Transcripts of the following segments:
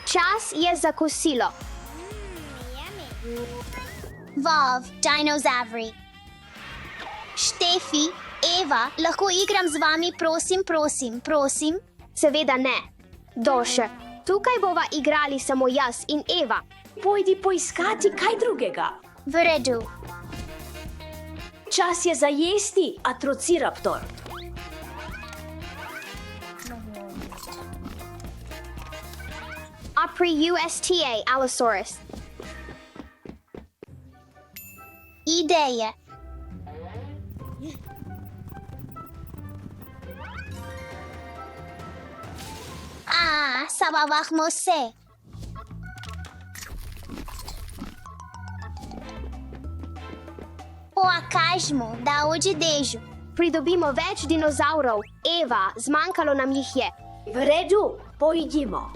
Čas je za kosilo. Vov, dinozavri. Štefi, Eva, lahko igram z vami, prosim? Seveda ne. Doše, tukaj bova igrali samo jaz in Eva. Pojdi poiskati kaj drugega. V redu. Čas je za jesti, Atrociraptor. Apri USTA, Allosaurus. Ideje. Sabavahmo se. Pokažmo, da odjedežu. Pridobimo več dinozaurov. Eva, zmanjkalo nam jih je. V redu, pojdimo.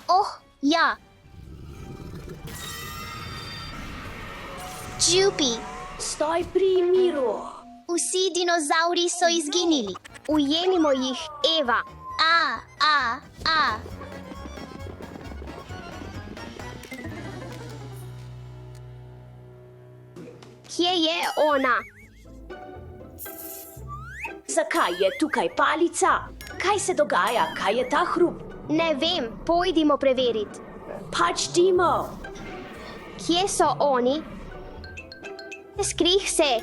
Oh, ja. Jupi, Stoj pri miru. vsi dinozauri so izginili. Ujemimo jih, Eva. Kje je ona? Zakaj je tukaj palica? Kaj se dogaja? Kaj je ta hrup? Ne vem, pojdimo preveriti. Pač Dimo. Kje so oni? Skrih se.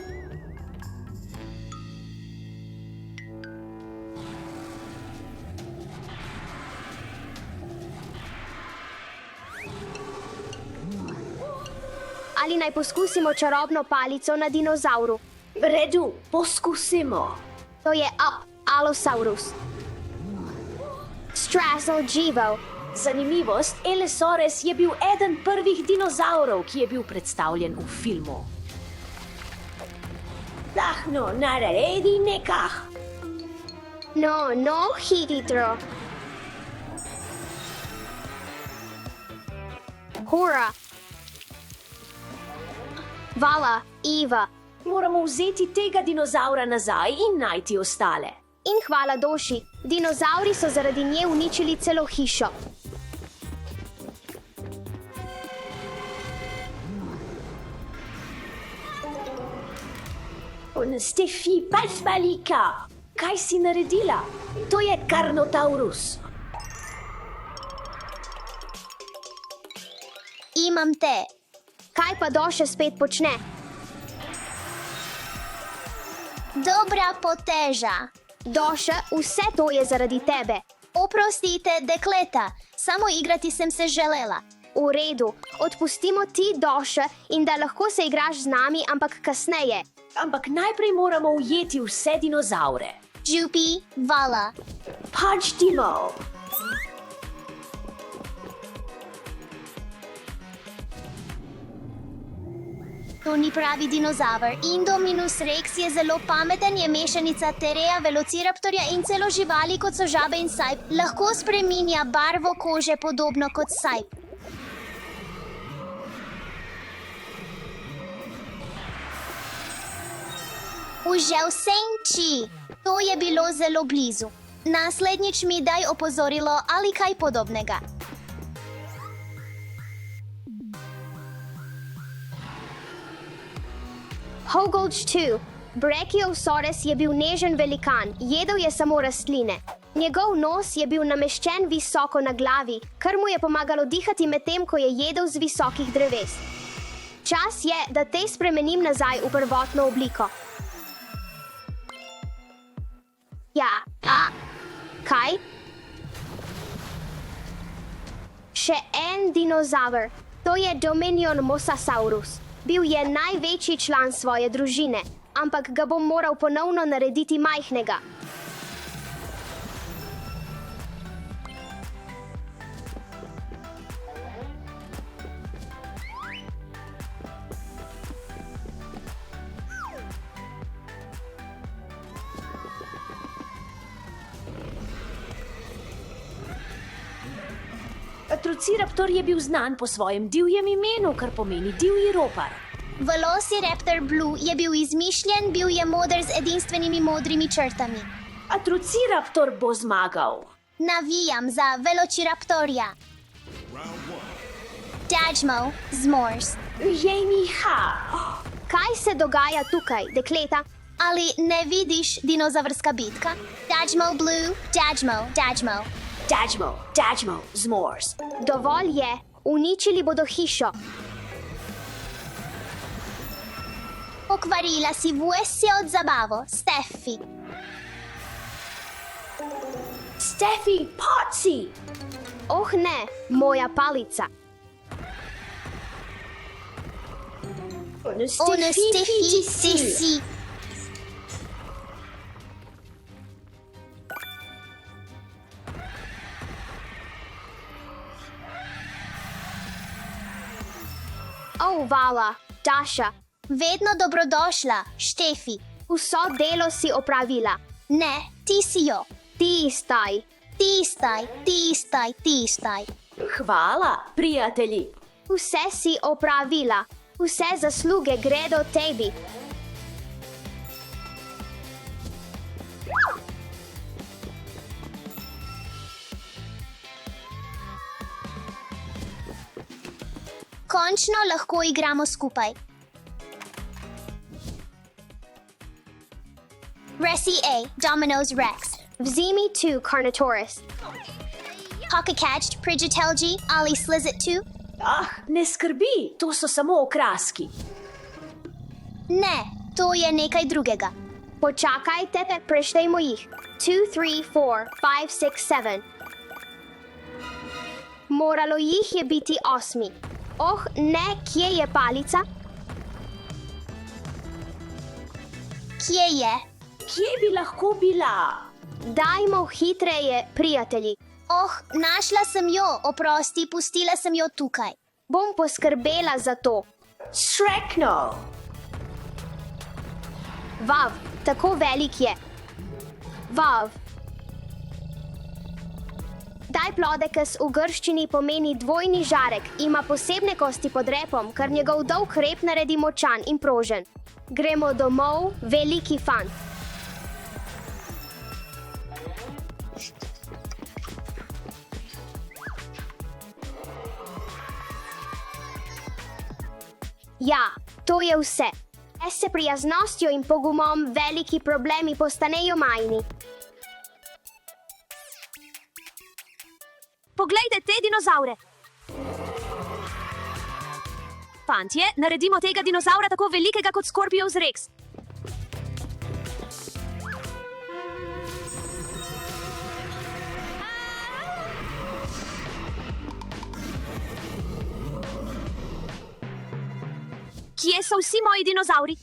Ali naj poskusimo čarobno palico na dinozauru? V redu, poskusimo. To je Allosaurus. Strazelgivo. Zanimivost, Elesaurus je bil eden prvih dinozaurov, ki je bil predstavljen v filmu. Lahno, naredi nekaj. No, hitro. Hura. Vala, Eva. Moramo vzeti tega dinozaura nazaj in najti ostale. In hvala Doši, dinozauri so zaradi nje uničili celo hišo. Stefi, Palsmalika, kaj si naredila? To je Carnotaurus. Imam te. Kaj pa Doša spet počne? Dobra poteža. Doša, vse to je zaradi tebe. Oprostite, dekleta, samo igrati sem se želela. V redu, odpustimo ti Doša in da lahko se igraš z nami, ampak kasneje. Ampak najprej moramo ujeti vse dinozaure. Jupi, Vala. Pač Dimo. To ni pravi dinozaver. Indominus rex je zelo pameten, je mešanica Tereja, Velociraptorja in celo živali, kot so žabe in sajp. Lahko spreminja barvo kože podobno kot sajp. Užel senči. To je bilo zelo blizu. Naslednjič mi daj opozorilo ali kaj podobnega. Hogolč 2. Brachiosaurus je bil nežen velikan, jedel je samo rastline. Njegov nos je bil nameščen visoko na glavi, kar mu je pomagalo dihati medtem, ko je jedel z visokih dreves. Čas je, da te spremenim nazaj v prvotno obliko. Ja, kaj? Še en dinozaver. To je Dominion Mosasaurus. Bil je največji član svoje družine, ampak ga bom moral ponovno narediti majhnega. Atrociraptor je bil znan po svojem divjem imenu, kar pomeni divji ropar. Velociraptor Blue je bil izmišljen, bil je moder z edinstvenimi modrimi črtami. Atrociraptor bo zmagal. Navijam za Velociraptorja. Dajmo, Zmors. Jamie ha! Kaj se dogaja tukaj, dekleta? Ali ne vidiš dinozavrska bitka? Dajmo, Blue, Dajmo. Dajmo, Zmors. Dovolj je, uničili bodo hišo. Pokvarila si vse od zabavo, Steffi. Steffi, Potsi! Oh ne, moja palica. Ono Steffi, si. Oh, Vala, Daša, Vedno dobrodošla, Štefi. vso delo si opravila. Ne, ti si jo. Ti Tistaj. Hvala, prijatelji. Vse si opravila. Vse zasluge gredo tebi. Končno lahko igramo skupaj. Resi A, Domino's Rex. Vzimi tu, Carnotaurus. Pocket Catched, Prigitelgi, Ali Slizzit 2. Ne skrbi, to so samo okraski. Ne, to je nekaj drugega. Počakajte, preštejmo jih. 2, 3, 4, 5, 6, 7. Moralo jih je biti 8. Oh, ne, kje je palica? Kje je? Kje bi lahko bila? Dajmo hitreje, prijatelji. Oh, našla sem jo, oprosti, pustila sem jo tukaj. Bom poskrbela za to. Shrekno! Vav, tako velik je. Vav. Diplodocus v grščini pomeni dvojni žarek, ima posebne kosti pod repom, kar njegov dolg rep naredi močan in prožen. Gremo domov, veliki fant. Ja, to je vse. S prijaznostjo in pogumom veliki problemi postanejo majhni. Poglejte te dinozaure! Fantje, naredimo tega dinozaura tako velikega kot Scorpius Rex. Kje so vsi moji dinozauri?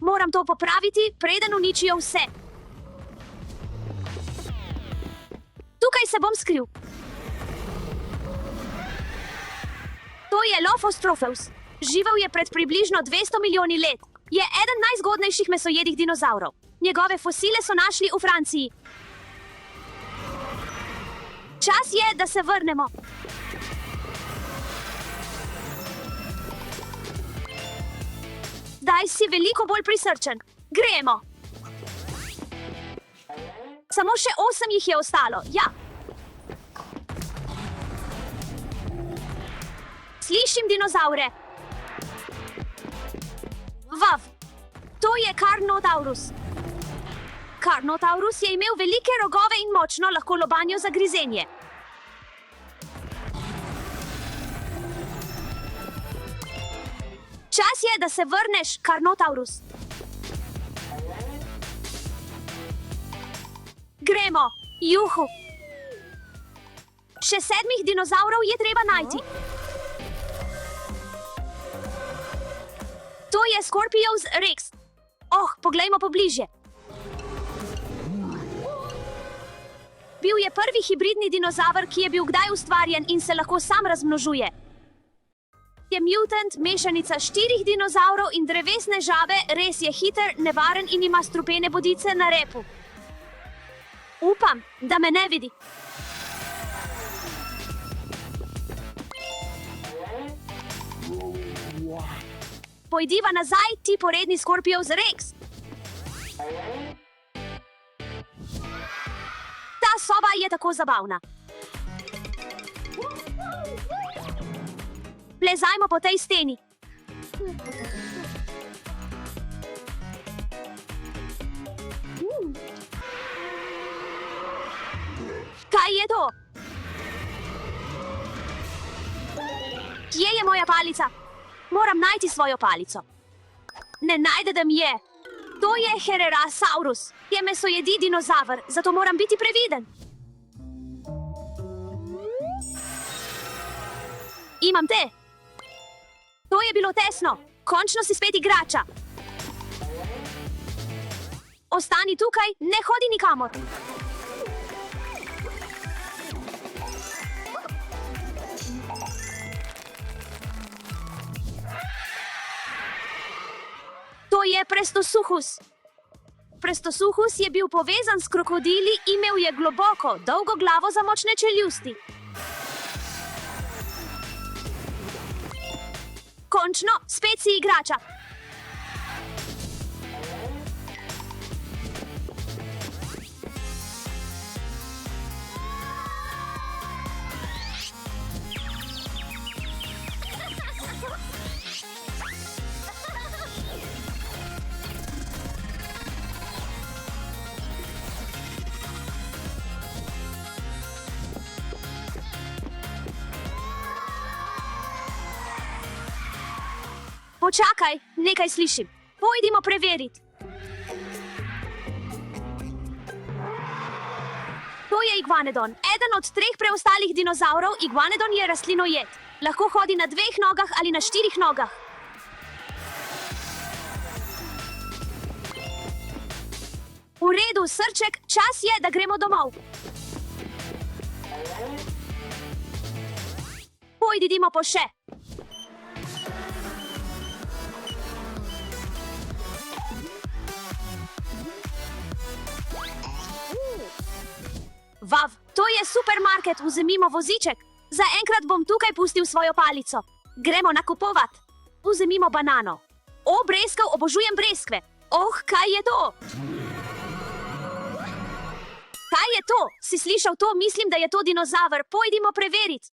Moram to popraviti, preden uničijo vse. Tukaj se bom skril. To je Lophostrofeus. Živel je pred približno 200 milijoni let. Je eden najzgodnejših mesojedih dinozaurov. Njegove fosile so našli v Franciji. Čas je, da se vrnemo. Zdaj si veliko bolj prisrčen. Gremo! Samo še 8 jih je ostalo, ja. Slišim dinozaure. Vav, to je Carnotaurus. Carnotaurus je imel velike rogove in močno lahko lobanjo za grizenje. Čas je, da se vrneš, Carnotaurus. Gremo, juhu. Še 7 dinozaurov je treba najti. To je Scorpius Rex. Oh, poglejmo pobliže. Bil je prvi hibridni dinozaver, ki je bil kdaj ustvarjen in se lahko sam razmnožuje. Je mutant, mešanica 4 dinozaurov in drevesne žabe, res je hiter, nevaren in ima strupene bodice na repu. Upam, da me ne vidi. Pojdiva nazaj, ti poredni Scorpios Rex. Ta soba je tako zabavna. Plezajmo po tej steni. Kaj je to? Kje je moja palica? Moram najti svojo palico. Ne najdem je. To je Hererasaurus. Je mesojedi dinozaver, zato moram biti previden. Imam te. To je bilo tesno. Končno si spet igrača. Ostani tukaj, ne hodi nikamor. To je Prestosuchus. Prestosuchus je bil povezan s krokodili, imel je globoko, dolgo glavo za močne čeljusti. Končno, spet si igrača. Počakaj, nekaj slišim. Pojdimo preveriti. To je Iguanodon, eden od 3 preostalih dinozavrov. Iguanodon je rastlinojed. Lahko hodi na 2 nogah ali na 4 nogah. V redu, srček, čas je, da gremo domov. Pojdimo po še. Vav, to je supermarket, vzemimo voziček. Zaenkrat bom tukaj pustil svojo palico. Gremo nakupovat. Vzemimo banano. O, breskev, obožujem breskve. Oh, kaj je to? Kaj je to? Si slišal to? Mislim, da je to dinozaver. Pojdimo preveriti.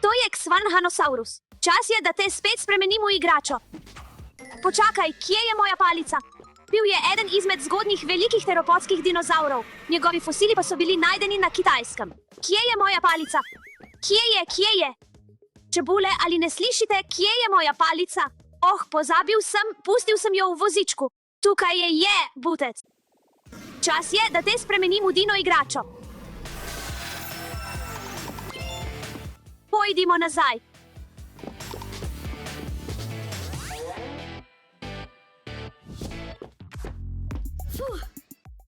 To je Xvanhanosaurus. Čas je, da te spet spremenim v igračo. Počakaj, kje je moja palica? Bil je eden izmed zgodnjih velikih teropodskih dinozavrov. Njegovi fosili pa so bili najdeni na Kitajskem. Kje je moja palica? Kje je? Čebule, ali ne slišite, kje je moja palica? Oh, pozabil sem, pustil sem jo v vozičku. Tukaj je, butec. Čas je, da te spremenim v dino igračo. Pojdimo nazaj.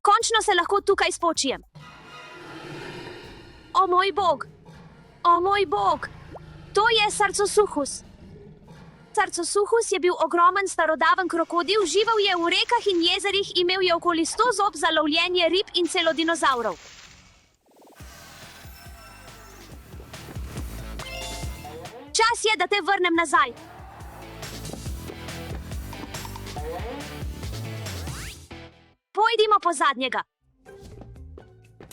Končno se lahko tukaj spočijem. O moj bog! O moj bog! To je Sarcosuchus. Sarcosuchus je bil ogromen starodaven krokodil, živel je v rekah in jezerih, imel je okoli 100 zob za lovljenje rib in celo dinozavrov. Čas je, da te vrnem nazaj. Pojdimo po zadnjega.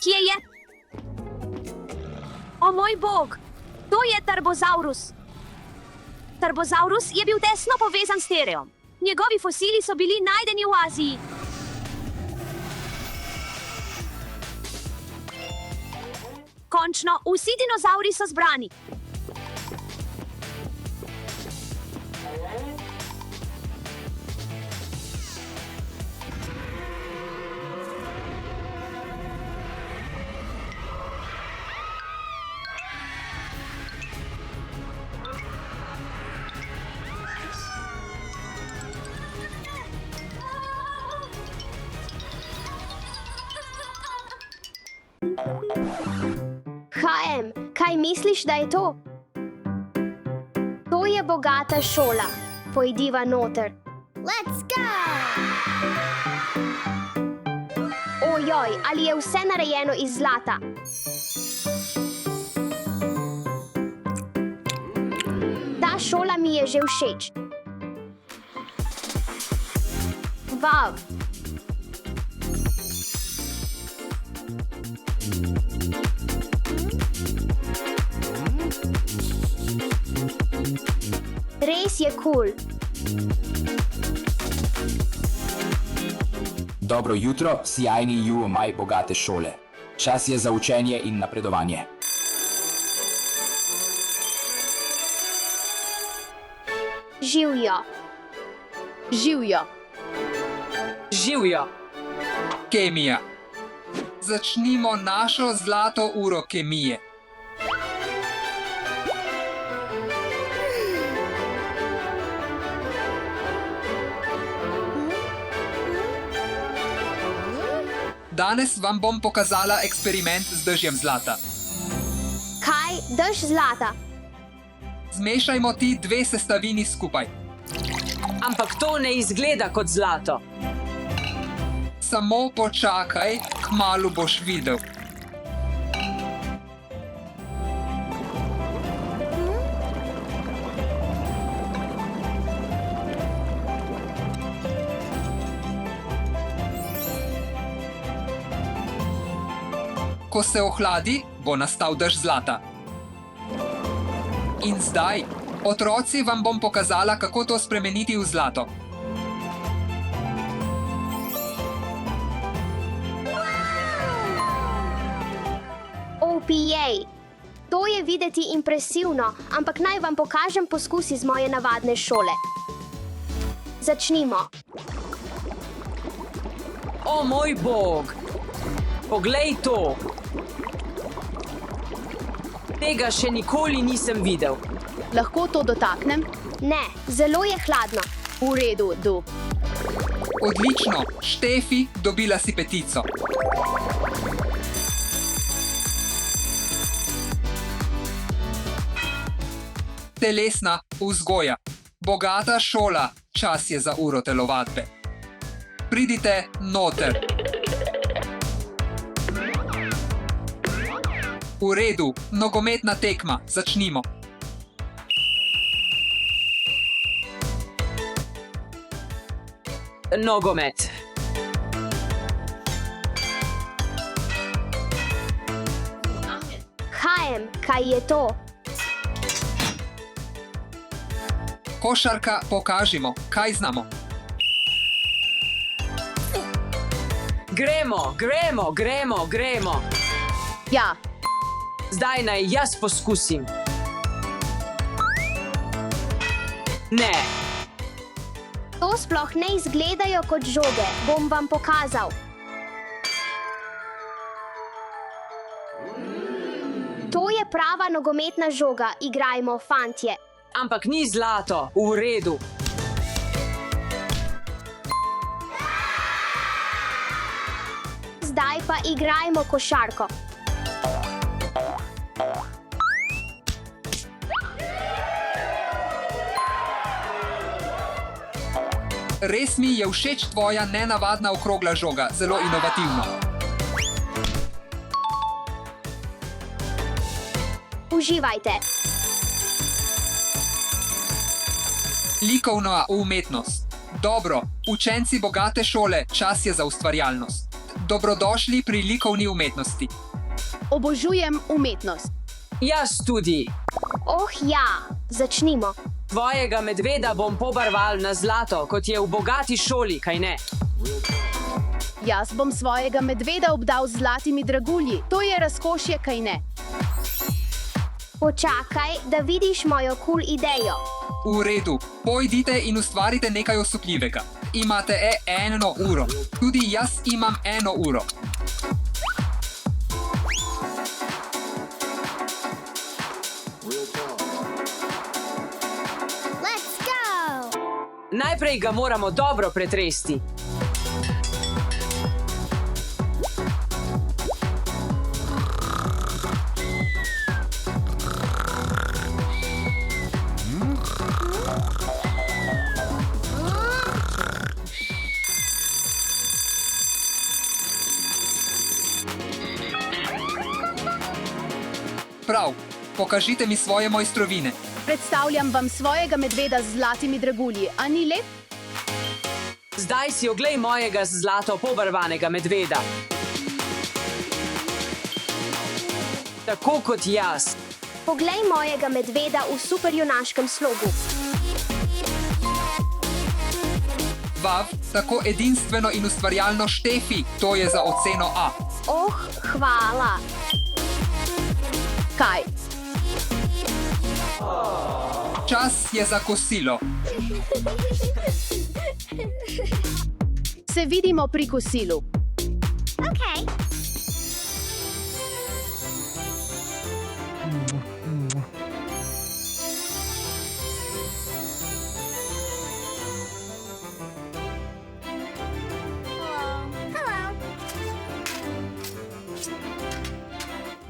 Kje je? O moj bog! To je Tarbosaurus. Tarbosaurus je bil tesno povezan s Tereom. Njegovi fosili so bili najdeni v Aziji. Končno, vsi dinozavri so zbrani. Kaj misliš, da je to? To je bogata šola. Pojdiva noter. Let's go! Ojoj, ali je vse narejeno iz zlata? šola mi je že všeč. Vav. Res je kul. Dobro jutro, sjajni maj bogate šole. Čas je za učenje in napredovanje. Živijo. Živijo. Živjo. Kemija. Začnimo našo zlato uro kemije. Danes vam bom pokazala eksperiment z dežjem zlata. Kaj? Dež zlata. Zmešajmo ti dve sestavini skupaj. Ampak to ne izgleda kot zlato. Samo počakaj, kmalu boš videl. Ko se ohladi, bo nastal dež zlata. In zdaj, otroci, vam bom pokazala, kako to spremeniti v zlato. OPA. To je videti impresivno, ampak naj vam pokažem poskus iz moje navadne šole. Začnimo. O moj bog! Poglej to! Tega še nikoli nisem videl. Lahko to dotaknem? Ne, zelo je hladno. V redu, Du. Odlično, Štefi, dobila si petico. Telesna vzgoja. Bogata šola, čas je za uro telovadbe. Pridite noter. V redu, nogometna tekma, začnimo. Nogomet. Kaj je to? Košarka, pokažimo, kaj znamo. Gremo. Ja, Zdaj naj jaz poskusim. Ne, To sploh ne izgledajo kot žoge. Bom vam pokazal. To je prava nogometna žoga. Igrajmo, fantje. ampak ni zlato. V redu. Zdaj pa igrajmo košarko. Res mi je všeč tvoja nenavadna okrogla žoga, zelo inovativno. Uživajte. Likovna umetnost. Dobro, učenci bogate šole, čas je za ustvarjalnost. Dobrodošli pri likovni umetnosti. obožujem umetnost. Jaz tudi. Oh ja, začnimo. Tvojega medveda bom pobarval na zlato, kot je v bogati šoli, kaj ne? Jaz bom svojega medveda obdal z zlatimi dragulji. To je razkošje, kaj ne? Počakaj, da vidiš mojo kul idejo. V redu, pojdite in ustvarite nekaj osupljivega. Imate 1 uro. Tudi jaz imam 1 uro. Najprej ga moramo dobro pretresti. Prav, pokažite mi svoje mojstrovine. Predstavljam vam svojega medveda z zlatimi dragulji, a ni lep? Zdaj si oglej mojega zlato pobarvanega medveda. Tako kot jaz. Poglej mojega medveda v superjunaškem slogu. Vav, tako edinstveno in ustvarjalno Štefi, to je za oceno A. Oh, hvala. Kaj? Čas je za kosilo. Se vidimo pri kosilu. Okay.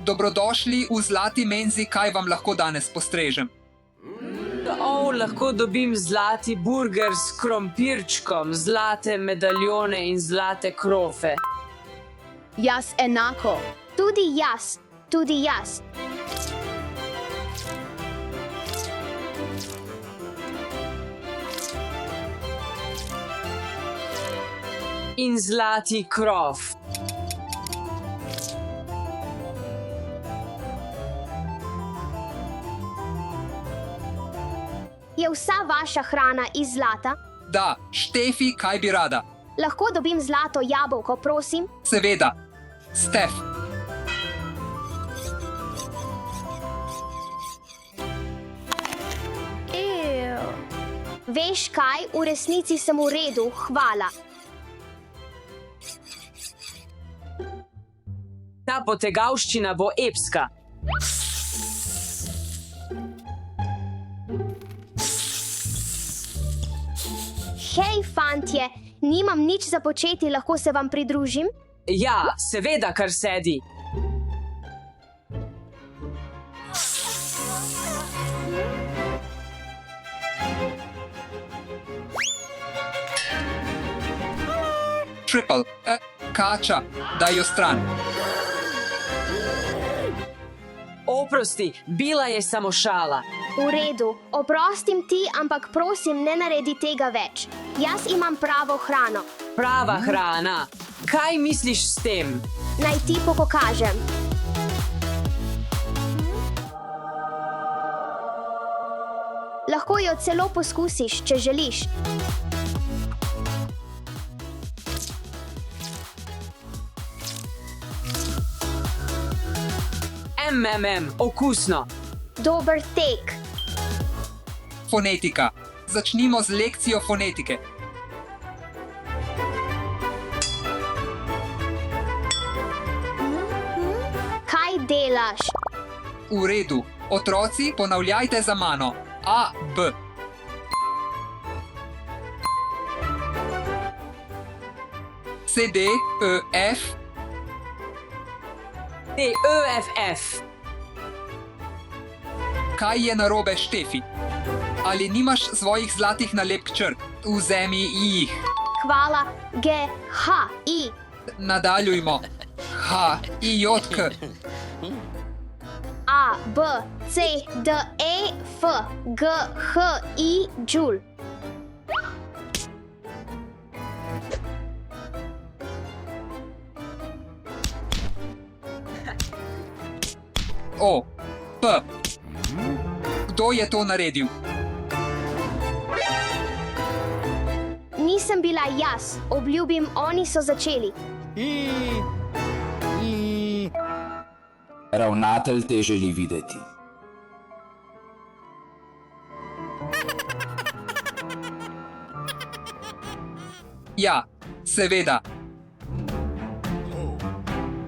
Dobrodošli v Zlati menzi, kaj vam lahko danes postrežem. Lahko dobim zlati burger s krompirčkom, zlate medaljone in zlate krofe. Jaz enako. Tudi jaz, tudi jaz. In zlati krof. Je vsa vaša hrana iz zlata? Da, Štefi, kaj bi rada? Lahko dobim zlato jabolko, prosim? Seveda. Stef. Veš kaj, v resnici sem v redu, hvala. Ta potegavščina bo epska. Hej, fantje, nimam nič za početi, lahko se vam pridružim? Ja, seveda, kar sedi. Triple. Kača, daj jo stran. Oprosti, bila je samo šala. V redu, oprostim ti, ampak prosim, ne naredi tega več. Jaz imam pravo hrano. Prava hrana. Kaj misliš s tem? Naj ti pokažem. Lahko jo celo poskusiš, če želiš. Okusno. Dober tek. Fonetika. Začnimo z lekcijo fonetike. Kaj delaš? V redu. Otroci, ponavljajte za mano. A, B. C, D, E, F. D, E, F, F. Kaj je narobe, Štefi? Ali nimaš svojih zlatih nalepk črk? Vzemi jih. Hvala, G, H, I. Nadaljujmo. H, I, J, K. A, B, C, D, E, F, G, H, I, Đul. O, P. Kdo je to naredil? Nisem bila jaz, obljubim, oni so začeli. Ravnatelj te želi videti. Ja, seveda.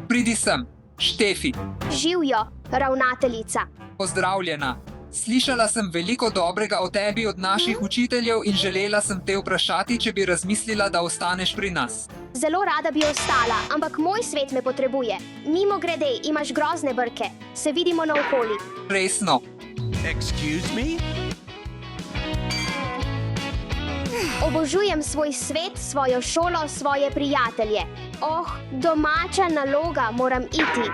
Pridi sem, Štefi. Živjo, ravnateljica. Pozdravljena. Slišala sem veliko dobrega o tebi od naših učiteljev in želela sem te vprašati, če bi razmislila, da ostaneš pri nas. Zelo rada bi ostala, ampak moj svet me potrebuje. Mimogrede, imaš grozne brke. Se vidimo naokoli. Resno. Excuse me? Obožujem svoj svet, svojo šolo, svoje prijatelje. Oh, domača naloga, moram iti.